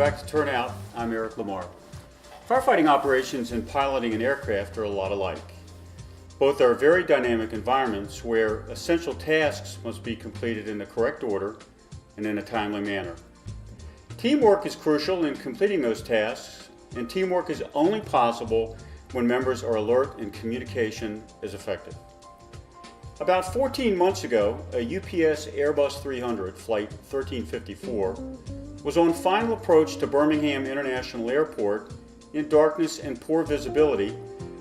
back to Turnout. I'm Eric Lamar. Firefighting operations and piloting an aircraft are a lot alike. Both are very dynamic environments where essential tasks must be completed in the correct order and in a timely manner. Teamwork is crucial in completing those tasks, and teamwork is only possible when members are alert and communication is effective. About 14 months ago, a UPS Airbus 300, Flight 1354, was on final approach to Birmingham International Airport in darkness and poor visibility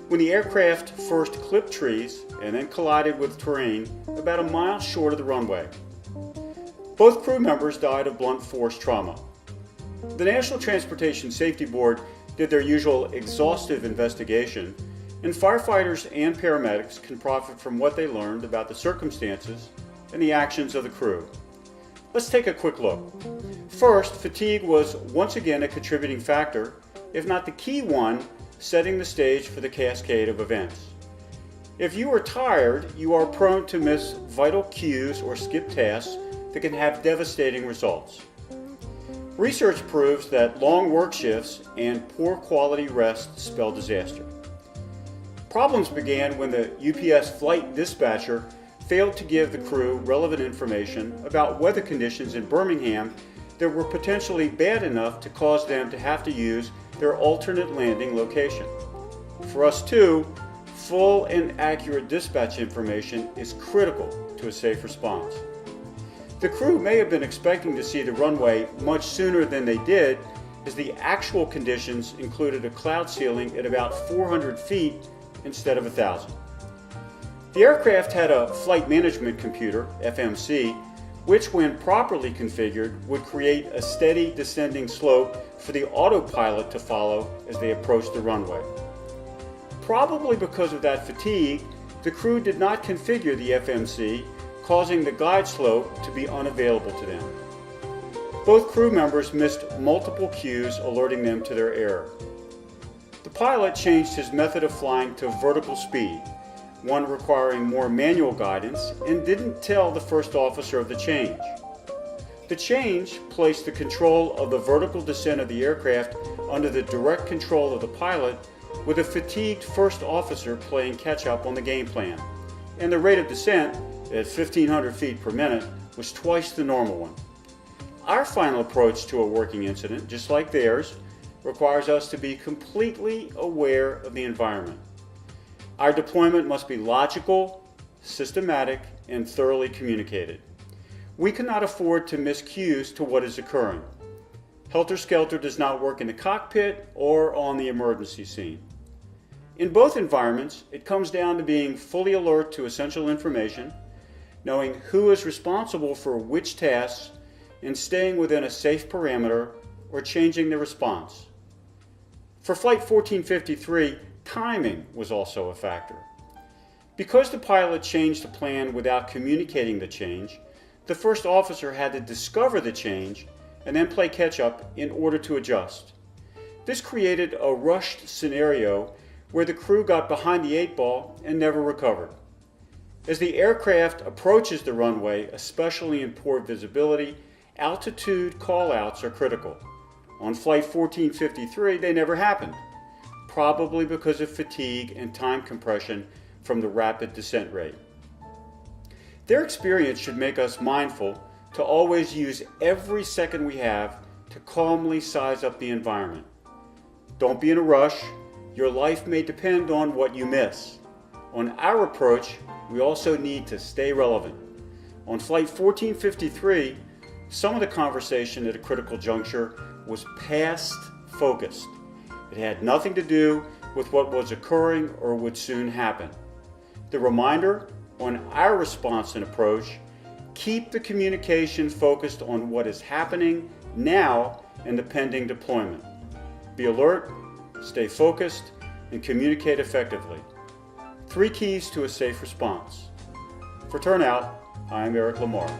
when the aircraft first clipped trees and then collided with terrain about a mile short of the runway. Both crew members died of blunt force trauma. The National Transportation Safety Board did their usual exhaustive investigation, and firefighters and paramedics can profit from what they learned about the circumstances and the actions of the crew. Let's take a quick look. First, fatigue was once again a contributing factor, if not the key one, setting the stage for the cascade of events. If you are tired, you are prone to miss vital cues or skip tasks that can have devastating results. Research proves that long work shifts and poor quality rest spell disaster. Problems began when the UPS flight dispatcher failed to give the crew relevant information about weather conditions in Birmingham that were potentially bad enough to cause them to have to use their alternate landing location. For us too, full and accurate dispatch information is critical to a safe response. The crew may have been expecting to see the runway much sooner than they did, as the actual conditions included a cloud ceiling at about 400 feet instead of 1,000. The aircraft had a flight management computer, FMC, which when properly configured would create a steady descending slope for the autopilot to follow as they approached the runway. Probably because of that fatigue, the crew did not configure the FMC, causing the glide slope to be unavailable to them. Both crew members missed multiple cues alerting them to their error. The pilot changed his method of flying to vertical speed, one requiring more manual guidance, and didn't tell the first officer of the change. The change placed the control of the vertical descent of the aircraft under the direct control of the pilot, with a fatigued first officer playing catch-up on the game plan, and the rate of descent at 1,500 feet per minute was twice the normal one. Our final approach to a working incident, just like theirs, requires us to be completely aware of the environment. Our deployment must be logical, systematic, and thoroughly communicated. We cannot afford to miss cues to what is occurring. Helter-skelter does not work in the cockpit or on the emergency scene. In both environments, it comes down to being fully alert to essential information, knowing who is responsible for which tasks, and staying within a safe parameter or changing the response. For Flight 1453, timing was also a factor. Because the pilot changed the plan without communicating the change, the first officer had to discover the change and then play catch-up in order to adjust. This created a rushed scenario where the crew got behind the 8-ball and never recovered. As the aircraft approaches the runway, especially in poor visibility, altitude call-outs are critical. On Flight 1453, they never happened, probably because of fatigue and time compression from the rapid descent rate. Their experience should make us mindful to always use every second we have to calmly size up the environment. Don't be in a rush. Your life may depend on what you miss. On our approach, we also need to stay relevant. On Flight 1453, some of the conversation at a critical juncture was past focused. It had nothing to do with what was occurring or would soon happen. The reminder on our response and approach: keep the communication focused on what is happening now and the pending deployment. Be alert, stay focused, and communicate effectively. 3 keys to a safe response. For Turnout, I'm Eric Lamar.